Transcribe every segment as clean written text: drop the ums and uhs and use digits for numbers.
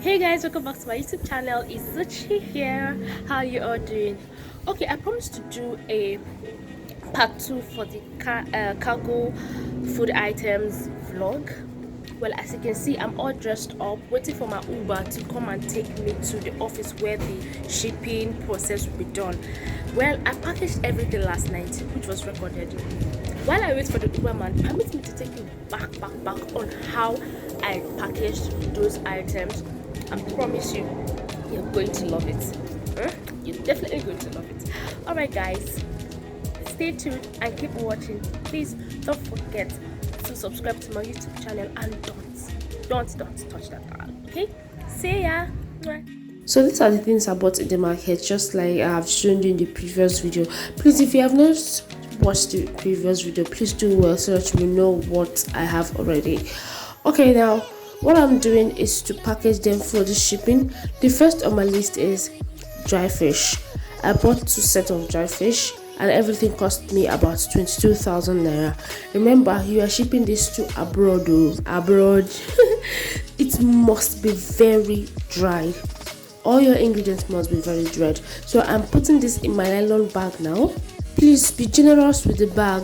Hey guys, welcome back to my YouTube channel. It's Zuchi here. How you all doing? Okay, I promised to do a part 2 for the cargo food items vlog. Well, as you can see, I'm all dressed up waiting for my Uber to come and take me to the office where the shipping process will be done. Well, I packaged everything last night, which was recorded. While I wait for the Uber man, permit me to take you back on how I packaged those items. I promise you, you're going to love it. You're definitely going to love it. Alright guys, stay tuned and keep watching. Please don't forget to subscribe to my YouTube channel and don't touch that dial. Okay? See ya. So these are the things I bought in the market, just like I have shown you in the previous video. Please, if you have not watched the previous video, please do well so that you will know what I have already. Okay, now what I'm doing is to package them for the shipping. The first on my list is dry fish. I bought 2 sets of dry fish and everything cost me about 22,000 naira. Remember, you are shipping this to abroad. It must be very dry. All your ingredients must be very dried. So I'm putting this in my nylon bag now. Please be generous with the bag.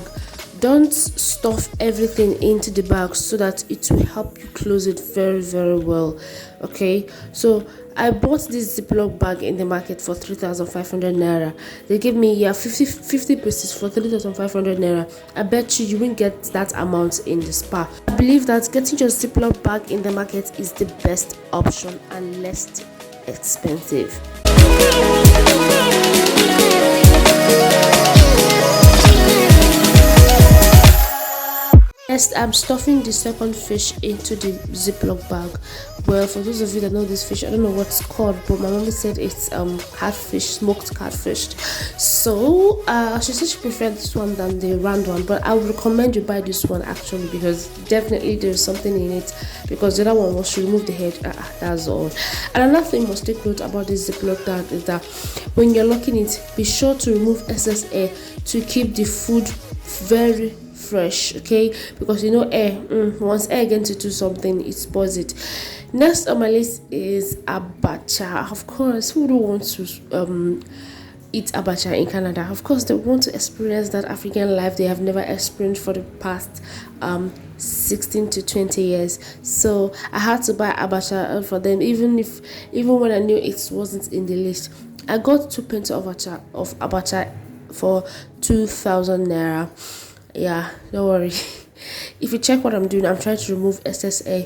Don't stuff everything into the bag so that it will help you close it very well. Okay, so I bought this Ziploc bag in the market for 3,500 naira. They gave me 50 pieces for 3,500 naira. I bet you won't get that amount in the spa. I believe that getting your Ziploc bag in the market is the best option and less expensive. Next, I'm stuffing the second fish into the Ziploc bag. Well, for those of you that know this fish, I don't know what it's called, but my mom said it's catfish, smoked catfish. So she said she preferred this one than the round one, but I would recommend you buy this one actually, because definitely there's something in it, because the other one was to remove the head. That's all. And another thing you must take note about this Ziploc bag is that when you're locking it, be sure to remove excess air to keep the food very fresh, okay? Because you know air, once air gets into something, it spoils it. Next on my list is abacha. Of course, who don't want to eat abacha in Canada? Of course, they want to experience that African life they have never experienced for the past 16 to 20 years. So I had to buy abacha for them, even when I knew it wasn't in the list. I got 2 pints of abacha for 2,000 naira. Yeah, don't worry. If you check what I'm doing, I'm trying to remove excess air.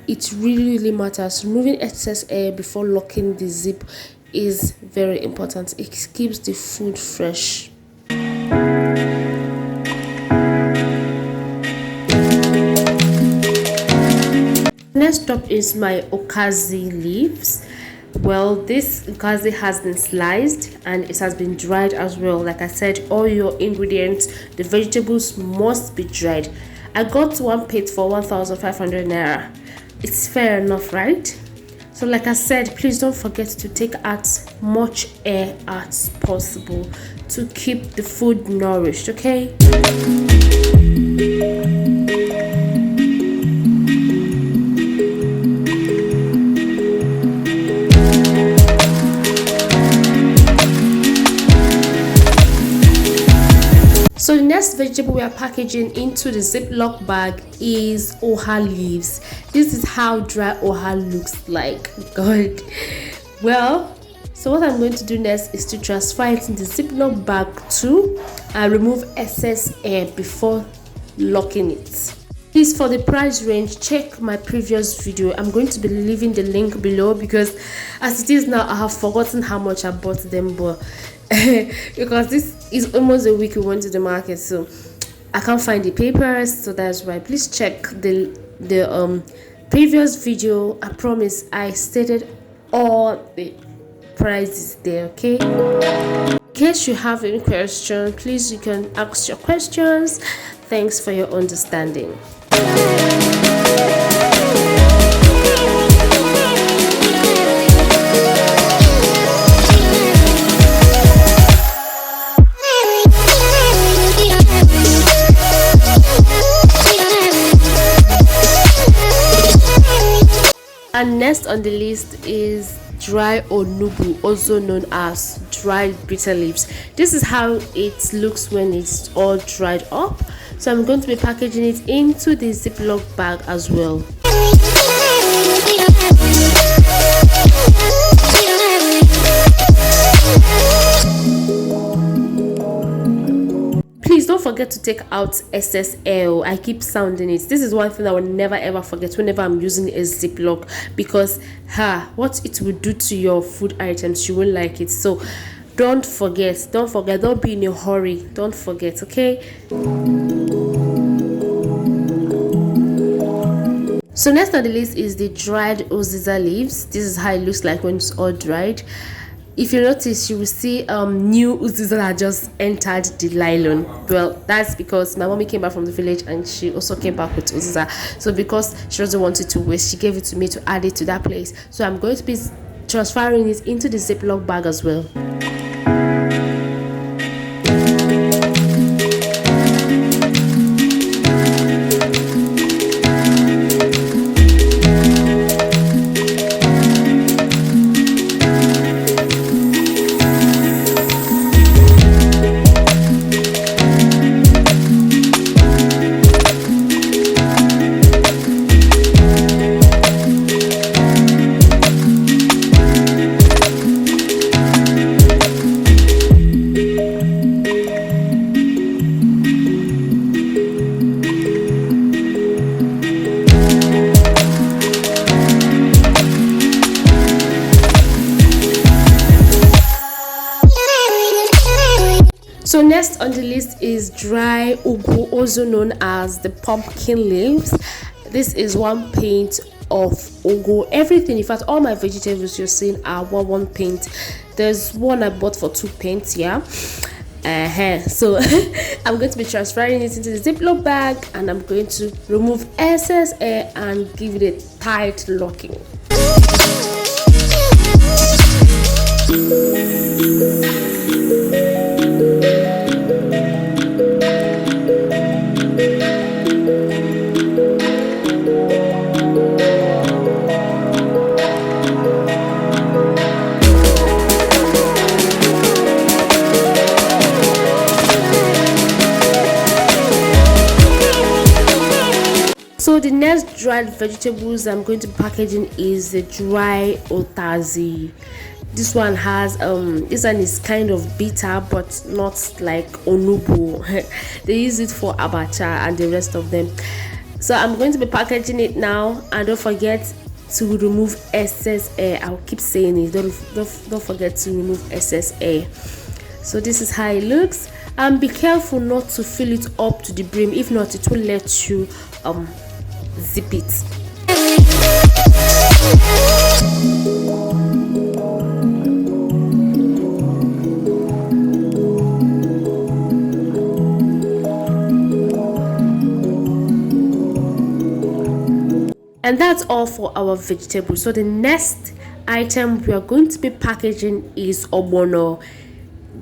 It really matters. Removing excess air before locking the zip is very important. It keeps the food fresh. Next up is my okazi leaves. Well, this okazi has been sliced and it has been dried as well. Like I said, all your ingredients, the vegetables must be dried. I got 1 plate for 1,500 naira. It's fair enough, right? So like I said, please don't forget to take as much air as possible to keep the food nourished, okay? So the next vegetable we are packaging into the Ziploc bag is oha leaves. This is how dry oha looks like. God. Well, so what I'm going to do next is to transfer it in the Ziploc bag too and remove excess air before locking it. Please, for the price range, check my previous video. I'm going to be leaving the link below, because as it is now, I have forgotten how much I bought them, but because this is almost a week we went to the market, so I can't find the papers, so that's why. Please check the previous video. I promise I stated all the prices there, okay? In case you have any question, please, you can ask your questions. Thanks for your understanding. And next next on the list is dry onubu, also known as dried bitter leaves. This is how it looks when it's all dried up. So I'm going to be packaging it into the Ziploc bag as well. Please don't forget to take out excess air. I keep sounding it. This is one thing I will never ever forget whenever I'm using a Ziploc, because what it will do to your food items, you won't like it. So don't forget, don't be in a hurry, don't forget, okay? So next on the list is the dried uziza leaves. This is how it looks like when it's all dried. If you notice, you will see new uziza that just entered the nylon. Well, that's because my mommy came back from the village and she also came back with uziza. So because she doesn't want it to waste, she gave it to me to add it to that place. So I'm going to be transferring it into the Ziploc bag as well. So next on the list is dry ugu, also known as the pumpkin leaves. This is 1 pint of ugu. Everything, in fact, all my vegetables you're seeing are one pint. There's one I bought for 2 pints, yeah. So I'm going to be transferring it into the Ziploc bag, and I'm going to remove excess air and give it a tight locking. So the next dried vegetables I'm going to be packaging is the dry otazi. This one has this one is kind of bitter but not like onubu. They use it for abacha and the rest of them. So I'm going to be packaging it now, and don't forget to remove excess air. I'll keep saying it, don't forget to remove excess air. So this is how it looks, and be careful not to fill it up to the brim. If not, it will let you zip it. And that's all for our vegetables. So the next item we are going to be packaging is ogbono,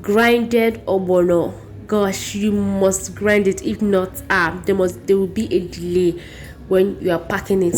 grinded ogbono. Gosh, you must grind it. If not, there will be a delay when you are packing it.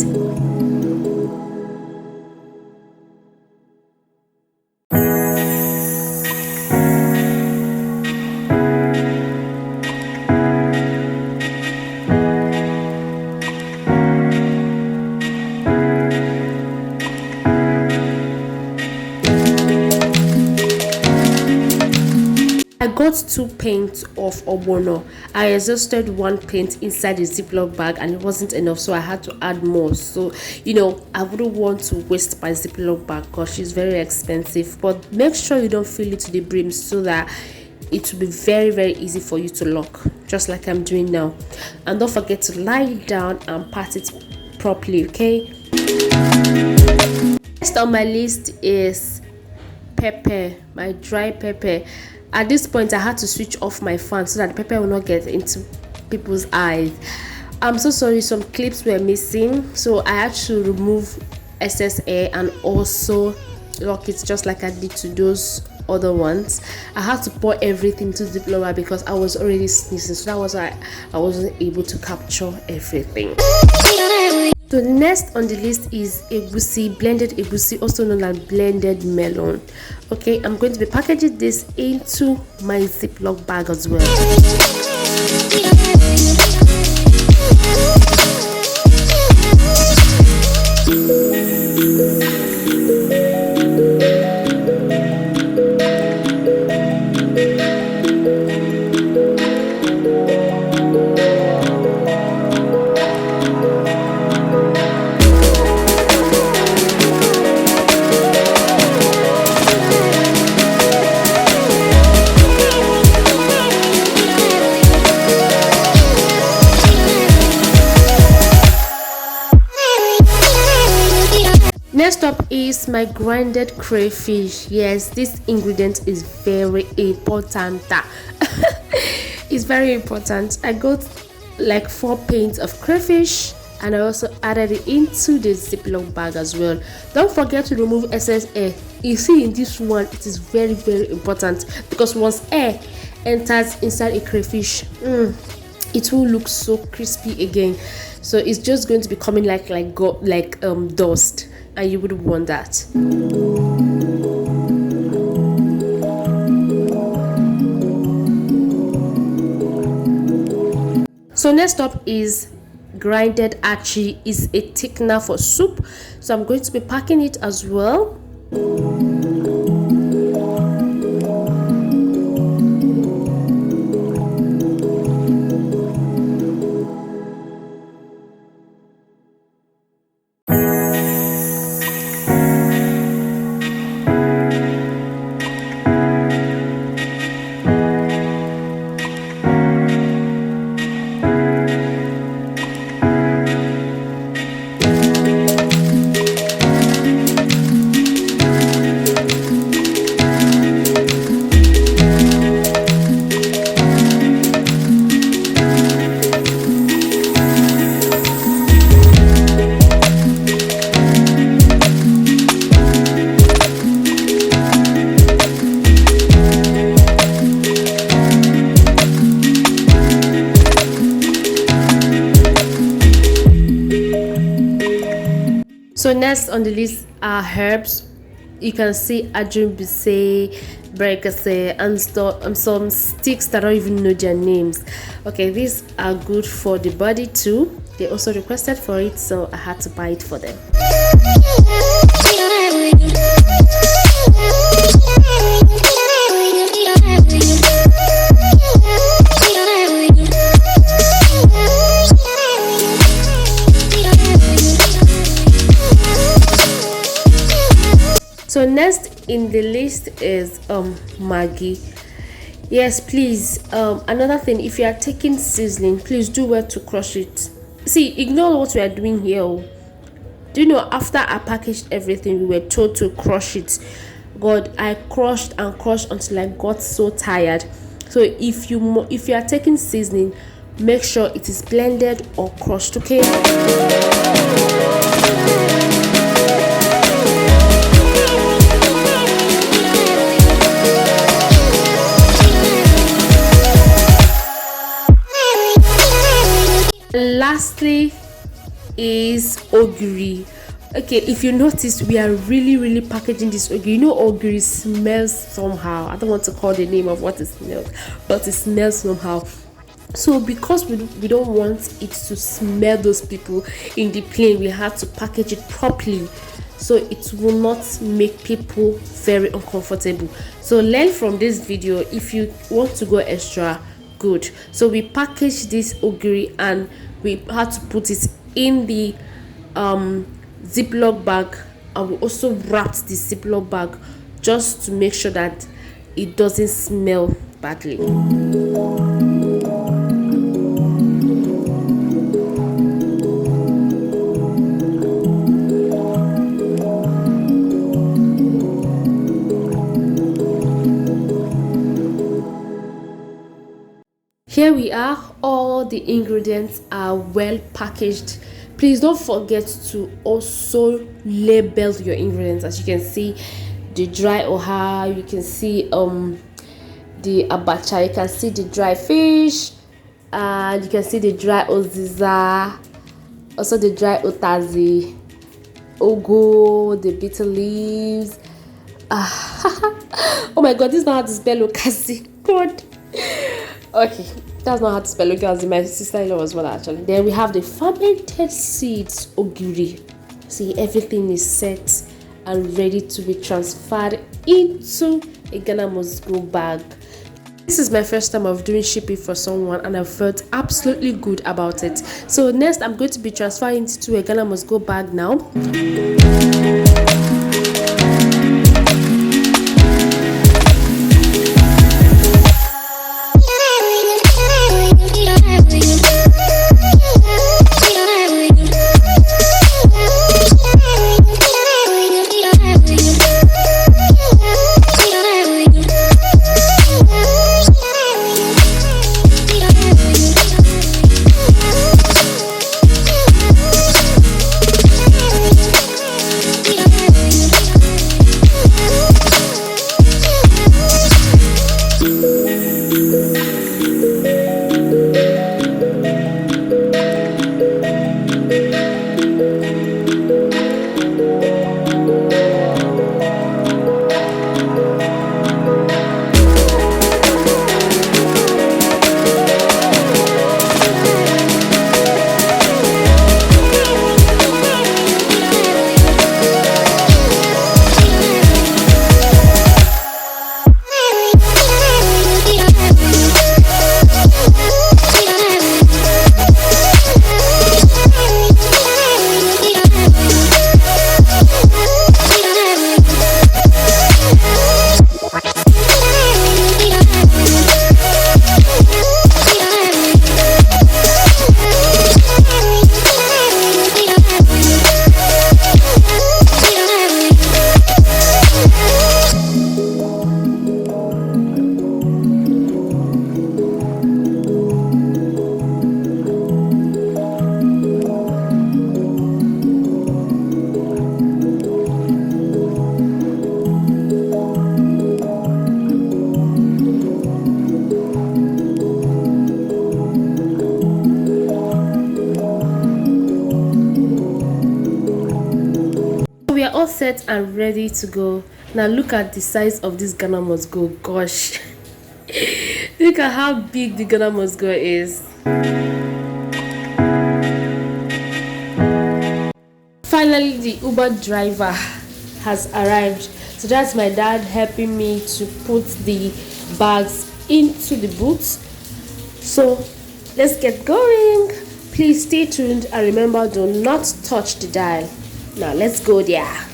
I got 2 pints of ogbono. I exhausted 1 pint inside the Ziploc bag and it wasn't enough, so I had to add more. So I wouldn't want to waste my Ziploc bag because it's very expensive, but make sure you don't fill it to the brim so that it will be very, very easy for you to lock, just like I'm doing now. And don't forget to lie it down and pat it properly, okay? Next on my list is pepper, my dry pepper. At this point, I had to switch off my fan so that the pepper will not get into people's eyes. I'm so sorry, some clips were missing, so I had to remove excess air and also lock it just like I did to those other ones. I had to pour everything to the blower because I was already sneezing, so that was why I wasn't able to capture everything. So the next on the list is egusi, blended egusi, also known as blended melon. Okay, I'm going to be packaging this into my Ziploc bag as well. Next up is my grinded crayfish. Yes, this ingredient is very important. It's very important. I got like 4 pints of crayfish and I also added it into the Ziploc bag as well. Don't forget to remove excess air. You see, in this one it is very important, because once air enters inside a crayfish, it will look so crispy again. So it's just going to be coming like dust, and you wouldn't want that. So next up is grinded achi. Is a thickener for soup, so I'm going to be packing it as well. So next on the list are herbs. You can see ajumbise, brekase, and some sticks that I don't even know their names. Okay, these are good for the body too. They also requested for it, so I had to buy it for them. So next in the list is Maggi. Yes, please, another thing, if you are taking seasoning, please do well to crush it. See, ignore what we are doing here. Do you know, after I packaged everything, we were told to crush it. God, I crushed and crushed until I got so tired. So if you are taking seasoning, make sure it is blended or crushed, okay? Lastly is ogiri. Okay, if you notice, we are really packaging this ogiri. You know, ogiri smells somehow. I don't want to call the name of what it smells, but it smells somehow. So because we don't want it to smell those people in the plane, we have to package it properly so it will not make people very uncomfortable. So learn from this video. If you want to go extra, good. So we packaged this ogiri and we had to put it in the Ziploc bag, and we also wrapped the Ziploc bag just to make sure that it doesn't smell badly. Here we are. All the ingredients are well packaged. Please don't forget to also label your ingredients. As you can see, the dry oha, you can see the abacha, you can see the dry fish, and you can see the dry oziza, Also the dry otazi, ogo, the bitter leaves. Oh my god, this is not how to spell okasi. God. Okay, that's not how to spell okasi. My sister-in-law was one actually. Then we have the fermented seeds, ogiri. See, everything is set and ready to be transferred into a Ghana must go bag. This is my first time of doing shipping for someone and I felt absolutely good about it. So next I'm going to be transferring it to a Ghana must go bag now. We are all set and ready to go. Now look at the size of this Ghana must go. Gosh. Look at how big the Ghana must go is. Finally, the Uber driver has arrived. So that's my dad helping me to put the bags into the boot. So let's get going. Please stay tuned and remember, do not touch the dial. Now let's go there.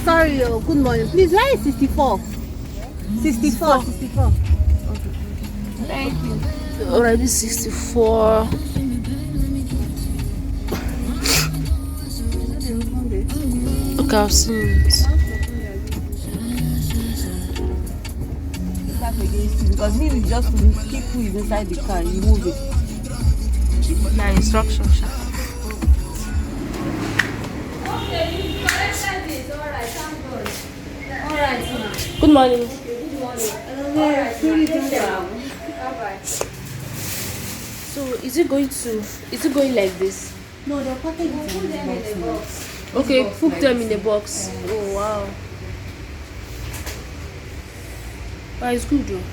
Sorry, good morning. Please, where is 64? 64. Thank you. Already 64. Okay, I've seen it. Because me, we just keep who is inside the car, you move it. My instruction. Okay, you corrected it. Alright, thank God. Good morning. So is it going like this? No, the package is in the box. Okay, put them in the box. Oh wow. Ah, it's good though.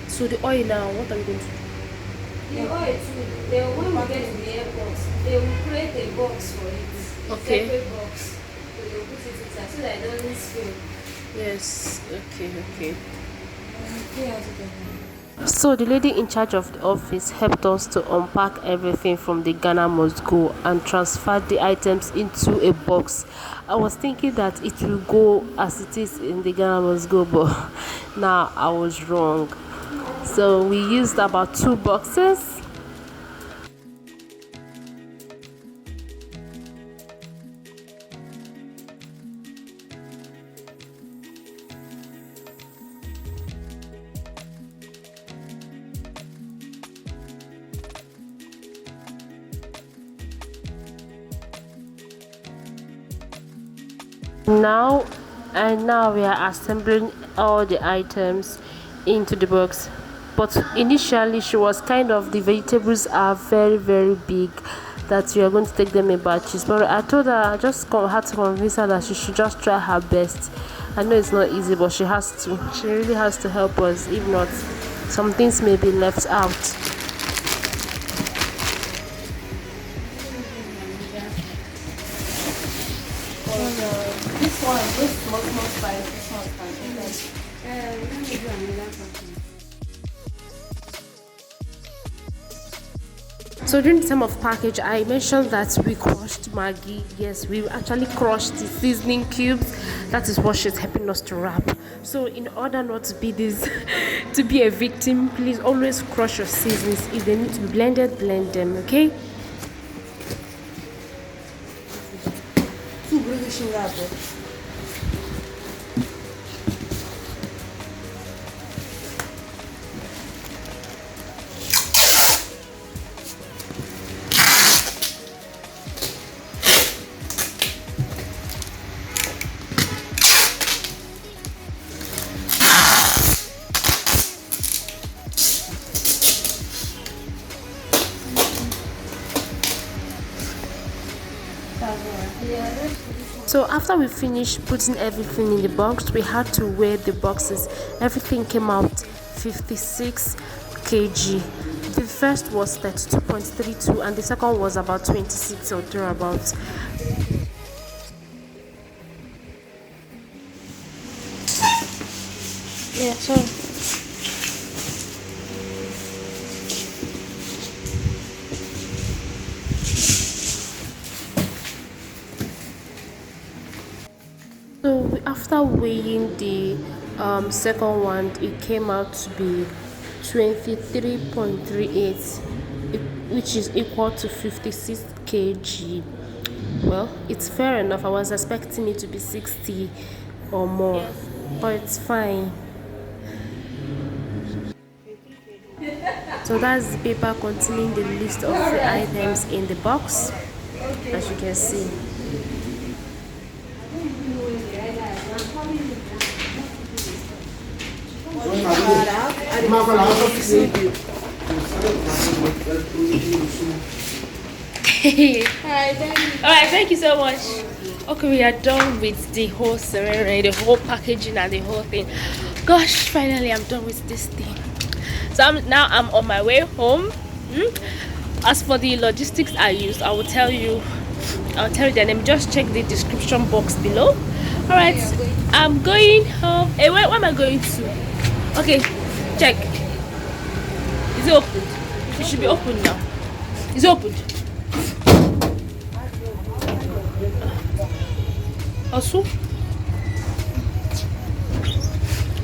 So the oil now, what are we going to do? The oil too, when we get to the airport, they will create a box for it. Okay. Separate box. So they will put it inside so that it doesn't spill. Yes, okay. Yeah. So the lady in charge of the office helped us to unpack everything from the Ghana Must Go and transfer the items into a box. I was thinking that it will go as it is in the Ghana Must Go, but now I was wrong. So we used about 2 boxes. Now we are assembling all the items into the box. But initially she was kind of, the vegetables are very very big, that we are going to take them in batches. But I told her, I just had to convince her that she should just try her best. I know it's not easy, but she really has to help us. If not, some things may be left out. This one, this small spice, this one spice. Let me do another person. So during the time of package, I mentioned that we crushed Maggi. Yes, we actually crushed the seasoning cubes. That is what she's helping us to wrap. So in order not to be this, to be a victim, please always crush your seasonings. If they need to be blended, blend them. Okay. Two British wrapper. So after we finished putting everything in the box, we had to weigh the boxes. Everything came out 56 kg. The first was 32.32 and the second was about 26 or thereabouts. Yeah, sorry. So after weighing the second one, it came out to be 23.38, which is equal to 56 kg. Well, it's fair enough. I was expecting it to be 60 or more, but it's fine. So that's the paper containing the list of the items in the box, as you can see. Alright, thank you so much. Okay, we are done with the whole ceremony, the whole packaging and the whole thing. Gosh, finally I'm done with this thing. So I'm on my way home. As for the logistics I used, I'll tell you the name. Just check the description box below. Alright, I'm going home. Hey, where am I going to? Okay, check. Is it open? It should be open now. Is it opened? Also?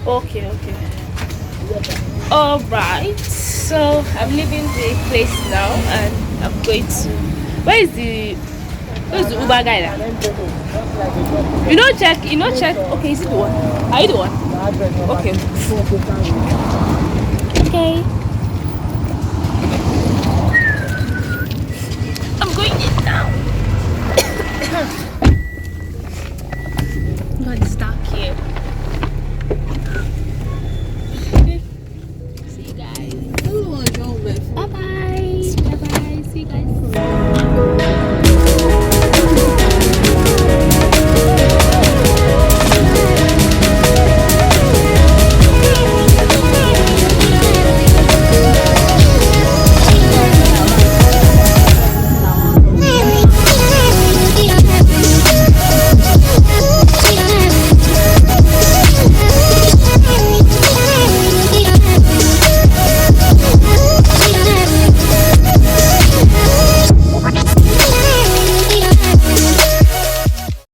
Okay. Alright, so I'm leaving the place now and I'm going to, where's the Uber guy now? You know check, okay, is it the one? Are you the one? Okay.